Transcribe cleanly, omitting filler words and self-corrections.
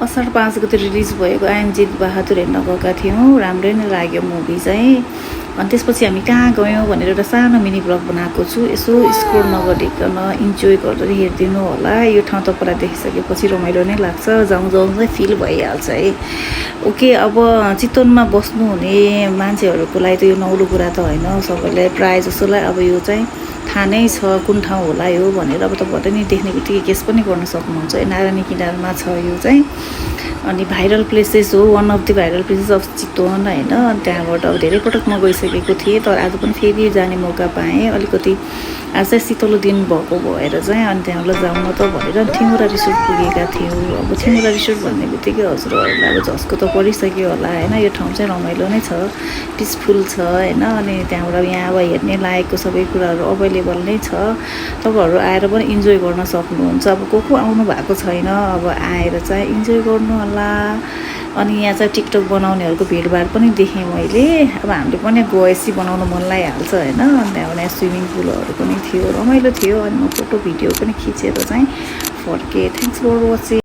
असार 5 गते रिलिज भएको आइएनजित बहादुर हेर्न गएका थियौँ। राम्रै नै लाग्यो मुभी चाहिँ। अनि त्यसपछि हामी कहाँ गयौँ भनेर एउटा सानो मिनी ब्लग बनाएको छु। यसो स्क्रोल नगरिकन इन्जोय गर्दै हेरिदिनु होला। यो ठाउँ तपाईँलाई देखिसकेपछि रमाइलो नै लाग्छ, जाउँ चाहिँ फिल भइहाल्छ है। ओके, अब चितवनमा बस्नुहुने मान्छेहरूको लागि त यो नौलो कुरा त होइन, सबैलाई प्रायः जसोलाई अब यो चाहिँ थाहा नै छ कुन ठाउँ होला यो भनेर। अब तपाईँहरूले नि देख्ने बित्तिकै गेस पनि गर्न सक्नुहुन्छ। नारायणी किनारमा छ यो चाहिँ। अनि भाइरल प्लेसेस हो, one of the viral places of Chitwan होइन। त्यहाँबाट अब धेरै पटक म गइसकेको थिएँ, तर आज पनि फेरि जाने मौका पाएँ। अलिकति आज चाहिँ शीतलो दिन भएको भएर चाहिँ अनि त्यहाँबाट जाउँ न त भनेर ठिमुरा रिसोर्ट पुगेका थियौँ। अब ठिमुरा रिसोर्ट भन्ने बित्तिकै हजुरहरूलाई अब झस्को त परिसक्यो होला होइन। यो ठाउँ चाहिँ रमाइलो नै छ, पिसफुल छ होइन। अनि त्यहाँबाट यहाँ अब हेर्ने लायकको सबै कुराहरू अभाइलेबल नै छ। तपाईँहरू आएर पनि इन्जोय गर्न सक्नुहुन्छ। अब को आउनु भएको छैन, अब आएर चाहिँ इन्जोय गर्नु होला। अनि यहाँ चाहिँ टिकटक बनाउनेहरूको भिडभाड पनि देखेँ मैले। अब हामीले पनि गएपछि बनाउनु मन लागिहाल्छ होइन। अनि त्यहाँबाट स्विमिङ पुलहरू पनि थियो, रमाइलो थियो। अनि म फोटो भिडियो पनि खिचेर चाहिँ फर्केँ। Thanks for watching.